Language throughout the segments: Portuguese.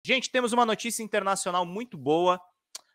Gente, temos uma notícia internacional muito boa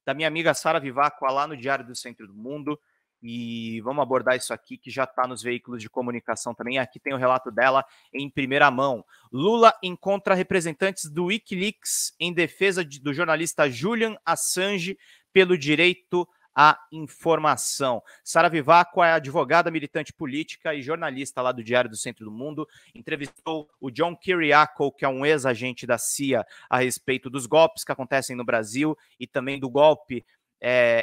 da minha amiga Sara Vivacqua lá no Diário do Centro do Mundo. E vamos abordar isso aqui, que já está nos veículos de comunicação também. Aqui tem o relato dela em primeira mão. Lula encontra representantes do Wikileaks em defesa do jornalista Julian Assange pelo direito à informação. Sara Vivacqua é advogada, militante política e jornalista lá do Diário do Centro do Mundo. Entrevistou o John Kiriakou, que é um ex-agente da CIA, a respeito dos golpes que acontecem no Brasil e também do golpe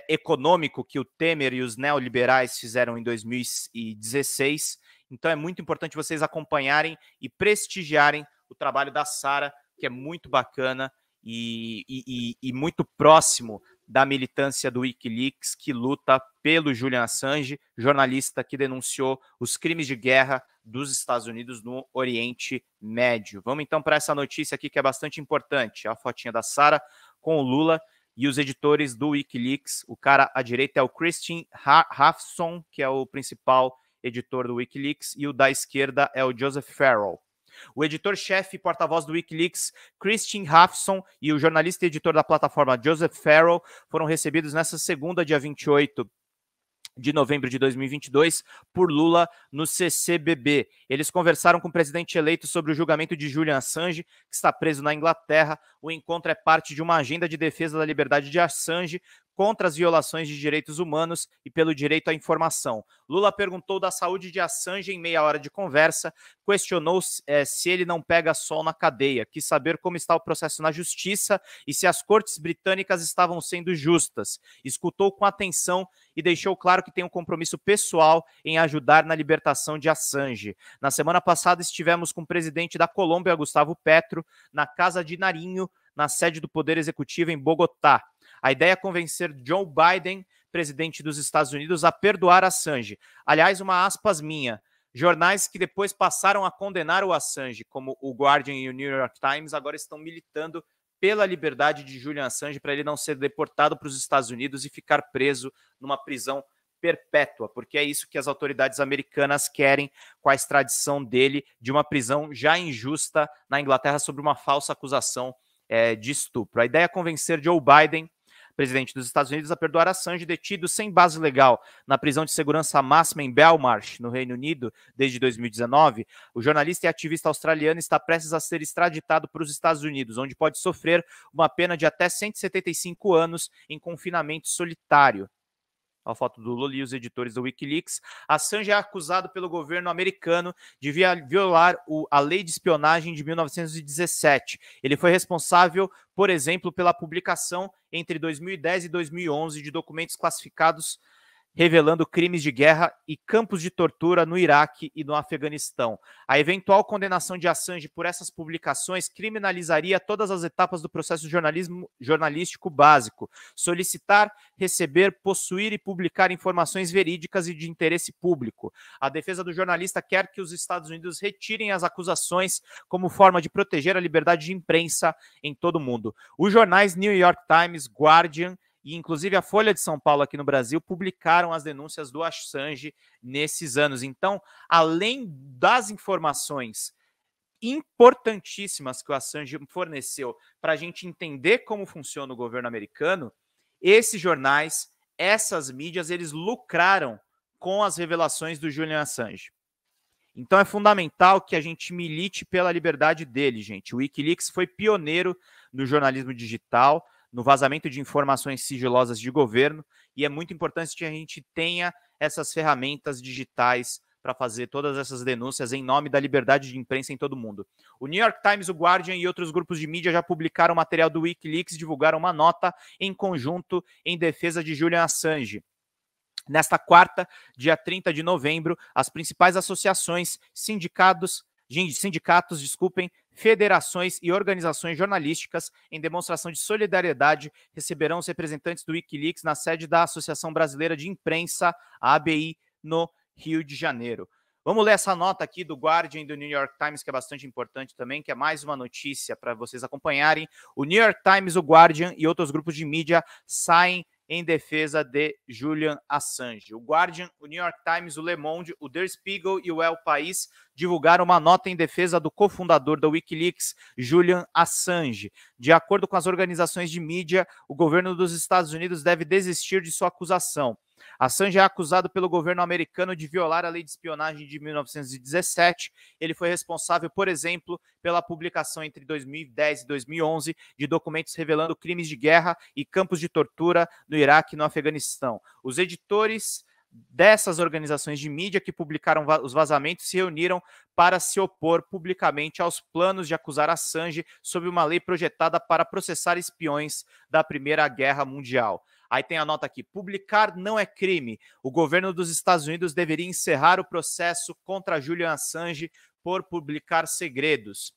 econômico que o Temer e os neoliberais fizeram em 2016. Então é muito importante vocês acompanharem e prestigiarem o trabalho da Sara, que é muito bacana e muito próximo da militância do Wikileaks, que luta pelo Julian Assange, jornalista que denunciou os crimes de guerra dos Estados Unidos no Oriente Médio. Vamos então para essa notícia aqui que é bastante importante. A fotinha da Sara com o Lula e os editores do Wikileaks. O cara à direita é o Christian Hafson, que é o principal editor do Wikileaks, e o da esquerda é o Joseph Farrell. O editor-chefe e porta-voz do Wikileaks, Christian Hafson, e o jornalista e editor da plataforma Joseph Farrell foram recebidos nessa segunda, dia 28 de novembro de 2022, por Lula no CCBB. Eles conversaram com o presidente eleito sobre o julgamento de Julian Assange, que está preso na Inglaterra. O encontro é parte de uma agenda de defesa da liberdade de Assange contra as violações de direitos humanos e pelo direito à informação. Lula perguntou da saúde de Assange em meia hora de conversa, questionou se ele não pega sol na cadeia, quis saber como está o processo na justiça e se as cortes britânicas estavam sendo justas. Escutou com atenção e deixou claro que tem um compromisso pessoal em ajudar na libertação de Assange. Na semana passada estivemos com o presidente da Colômbia, Gustavo Petro, na Casa de Narinho, na sede do Poder Executivo em Bogotá. A ideia é convencer Joe Biden, presidente dos Estados Unidos, a perdoar Assange. Aliás, uma aspas minha. Jornais que depois passaram a condenar o Assange, como o Guardian e o New York Times, agora estão militando pela liberdade de Julian Assange para ele não ser deportado para os Estados Unidos e ficar preso numa prisão perpétua, porque é isso que as autoridades americanas querem com a extradição dele de uma prisão já injusta na Inglaterra sobre uma falsa acusação de estupro. A ideia é convencer Joe Biden, presidente dos Estados Unidos, a perdoar Assange, detido sem base legal na prisão de segurança máxima em Belmarsh, no Reino Unido, desde 2019. O jornalista e ativista australiano está prestes a ser extraditado para os Estados Unidos, onde pode sofrer uma pena de até 175 anos em confinamento solitário. A foto do Lula e os editores do Wikileaks. Assange é acusado pelo governo americano de violar a lei de espionagem de 1917. Ele foi responsável, por exemplo, pela publicação entre 2010 e 2011 de documentos classificados revelando crimes de guerra e campos de tortura no Iraque e no Afeganistão. A eventual condenação de Assange por essas publicações criminalizaria todas as etapas do processo jornalístico básico: solicitar, receber, possuir e publicar informações verídicas e de interesse público. A defesa do jornalista quer que os Estados Unidos retirem as acusações como forma de proteger a liberdade de imprensa em todo o mundo. Os jornais New York Times, Guardian e inclusive a Folha de São Paulo aqui no Brasil publicaram as denúncias do Assange nesses anos. Então, além das informações importantíssimas que o Assange forneceu para a gente entender como funciona o governo americano, esses jornais, essas mídias, eles lucraram com as revelações do Julian Assange. Então é fundamental que a gente milite pela liberdade dele, gente. O Wikileaks foi pioneiro no jornalismo digital, no vazamento de informações sigilosas de governo, e é muito importante que a gente tenha essas ferramentas digitais para fazer todas essas denúncias em nome da liberdade de imprensa em todo o mundo. O New York Times, o Guardian e outros grupos de mídia já publicaram material do Wikileaks e divulgaram uma nota em conjunto em defesa de Julian Assange. Nesta quarta, dia 30 de novembro, as principais associações, sindicatos, federações e organizações jornalísticas, em demonstração de solidariedade, receberão os representantes do Wikileaks na sede da Associação Brasileira de Imprensa, a ABI, no Rio de Janeiro. Vamos ler essa nota aqui do Guardian e do New York Times, que é bastante importante também, que é mais uma notícia para vocês acompanharem. O New York Times, o Guardian e outros grupos de mídia saem em defesa de Julian Assange. O Guardian, o New York Times, o Le Monde, o Der Spiegel e o El País divulgaram uma nota em defesa do cofundador da Wikileaks, Julian Assange. De acordo com as organizações de mídia, o governo dos Estados Unidos deve desistir de sua acusação. Assange é acusado pelo governo americano de violar a lei de espionagem de 1917. Ele foi responsável, por exemplo, pela publicação entre 2010 e 2011 de documentos revelando crimes de guerra e campos de tortura no Iraque e no Afeganistão. Os editores dessas organizações de mídia que publicaram os vazamentos se reuniram para se opor publicamente aos planos de acusar Assange sob uma lei projetada para processar espiões da Primeira Guerra Mundial. Aí tem a nota aqui: publicar não é crime. O governo dos Estados Unidos deveria encerrar o processo contra Julian Assange por publicar segredos.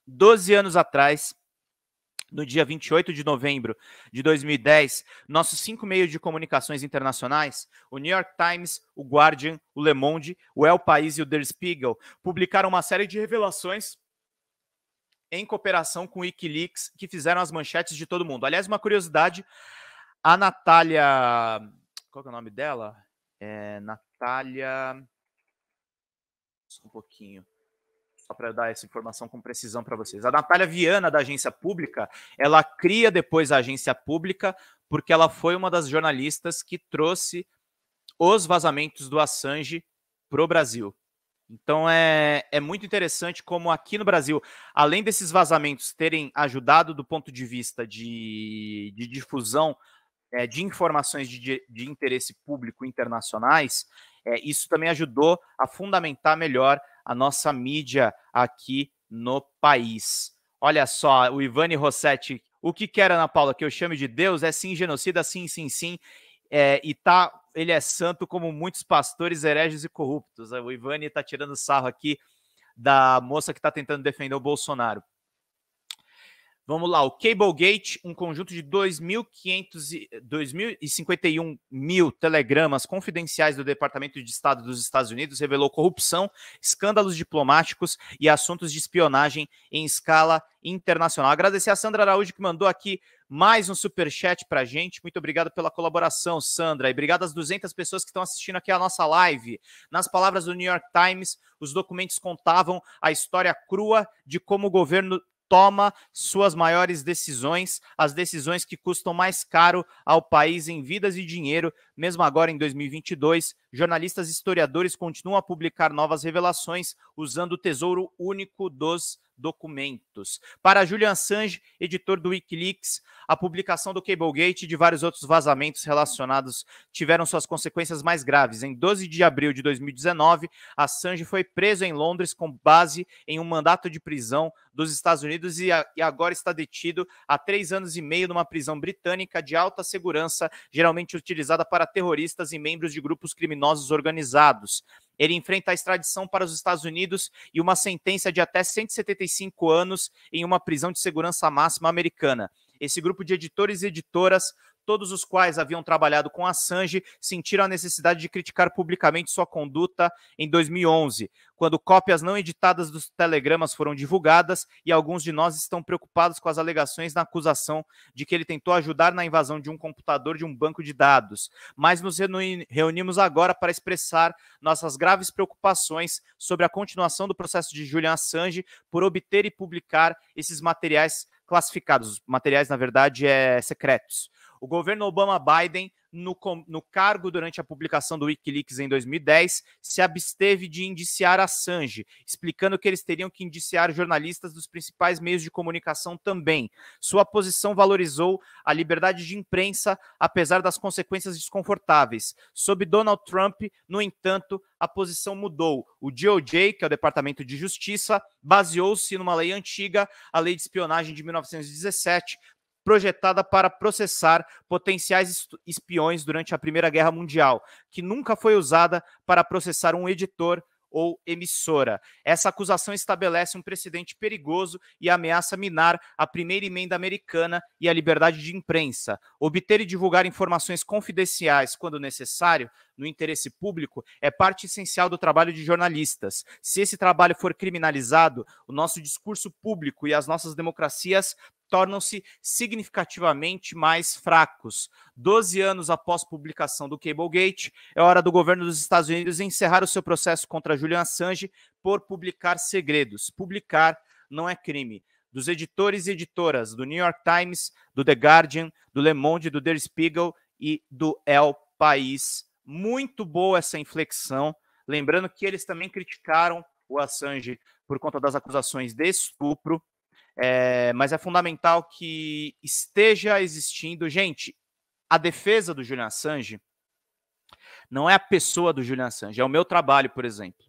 12 anos atrás, no dia 28 de novembro de 2010, nossos 5 meios de comunicações internacionais, o New York Times, o Guardian, o Le Monde, o El País e o Der Spiegel, publicaram uma série de revelações em cooperação com o Wikileaks que fizeram as manchetes de todo mundo. Aliás, uma curiosidade, a Natália... Qual que é o nome dela? Natália... Só um pouquinho. Só para dar essa informação com precisão para vocês. A Natália Viana, da Agência Pública, ela cria depois a Agência Pública porque ela foi uma das jornalistas que trouxe os vazamentos do Assange para o Brasil. Então é muito interessante como aqui no Brasil, além desses vazamentos terem ajudado do ponto de vista de difusão de informações de interesse público internacionais, isso também ajudou a fundamentar melhor a nossa mídia aqui no país. Olha só, o Ivani Rossetti, o que quer, Ana Paula, que eu chame de Deus? É sim genocida, sim, sim, sim. Ele é santo como muitos pastores hereges e corruptos. O Ivani está tirando sarro aqui da moça que está tentando defender o Bolsonaro. Vamos lá, o Cablegate, um conjunto de 2.051 mil telegramas confidenciais do Departamento de Estado dos Estados Unidos, revelou corrupção, escândalos diplomáticos e assuntos de espionagem em escala internacional. Agradecer a Sandra Araújo, que mandou aqui mais um superchat para a gente. Muito obrigado pela colaboração, Sandra. E obrigado às 200 pessoas que estão assistindo aqui a nossa live. Nas palavras do New York Times, os documentos contavam a história crua de como o governo toma suas maiores decisões, as decisões que custam mais caro ao país em vidas e dinheiro. Mesmo agora em 2022, jornalistas e historiadores continuam a publicar novas revelações usando o tesouro único dos documentos. Para Julian Assange, editor do Wikileaks, a publicação do Cablegate e de vários outros vazamentos relacionados tiveram suas consequências mais graves. Em 12 de abril de 2019, Assange foi preso em Londres com base em um mandato de prisão dos Estados Unidos e agora está detido há 3 anos e meio numa prisão britânica de alta segurança, geralmente utilizada para terroristas e membros de grupos criminosos organizados. Ele enfrenta a extradição para os Estados Unidos e uma sentença de até 175 anos em uma prisão de segurança máxima americana. Esse grupo de editores e editoras, todos os quais haviam trabalhado com Assange, sentiram a necessidade de criticar publicamente sua conduta em 2011, quando cópias não editadas dos telegramas foram divulgadas, e alguns de nós estão preocupados com as alegações na acusação de que ele tentou ajudar na invasão de um computador de um banco de dados. Mas nos reunimos agora para expressar nossas graves preocupações sobre a continuação do processo de Julian Assange por obter e publicar esses materiais classificados. Materiais, na verdade, secretos. O governo Obama-Biden, no cargo durante a publicação do Wikileaks em 2010, se absteve de indiciar Assange, explicando que eles teriam que indiciar jornalistas dos principais meios de comunicação também. Sua posição valorizou a liberdade de imprensa, apesar das consequências desconfortáveis. Sob Donald Trump, no entanto, a posição mudou. O DOJ, que é o Departamento de Justiça, baseou-se numa lei antiga, a Lei de Espionagem de 1917, projetada para processar potenciais espiões durante a Primeira Guerra Mundial, que nunca foi usada para processar um editor ou emissora. Essa acusação estabelece um precedente perigoso e ameaça minar a primeira emenda americana e a liberdade de imprensa. Obter e divulgar informações confidenciais quando necessário, no interesse público, é parte essencial do trabalho de jornalistas. Se esse trabalho for criminalizado, o nosso discurso público e as nossas democracias tornam-se significativamente mais fracos. 12 anos após publicação do Cablegate, é hora do governo dos Estados Unidos encerrar o seu processo contra Julian Assange por publicar segredos. Publicar não é crime. Dos editores e editoras do New York Times, do The Guardian, do Le Monde, do Der Spiegel e do El País. Muito boa essa inflexão. Lembrando que eles também criticaram o Assange por conta das acusações de estupro. Mas é fundamental que esteja existindo... Gente, a defesa do Julian Assange não é a pessoa do Julian Assange, é o meu trabalho, por exemplo.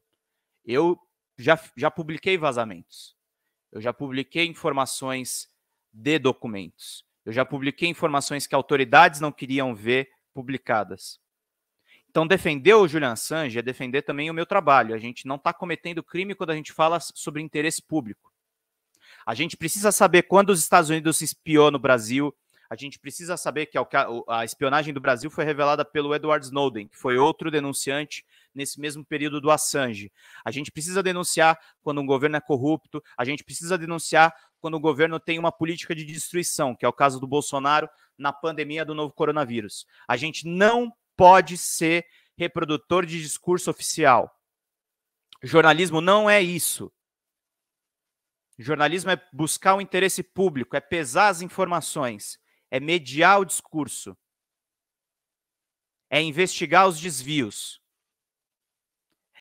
Eu já publiquei vazamentos. Eu já publiquei informações de documentos. Eu já publiquei informações que autoridades não queriam ver publicadas. Então, defender o Julian Assange é defender também o meu trabalho. A gente não está cometendo crime quando a gente fala sobre interesse público. A gente precisa saber quando os Estados Unidos espiou no Brasil. A gente precisa saber que a espionagem do Brasil foi revelada pelo Edward Snowden, que foi outro denunciante nesse mesmo período do Assange. A gente precisa denunciar quando um governo é corrupto. A gente precisa denunciar quando o governo tem uma política de destruição, que é o caso do Bolsonaro na pandemia do novo coronavírus. A gente não pode ser reprodutor de discurso oficial. Jornalismo não é isso. Jornalismo é buscar o interesse público, é pesar as informações, é mediar o discurso, é investigar os desvios.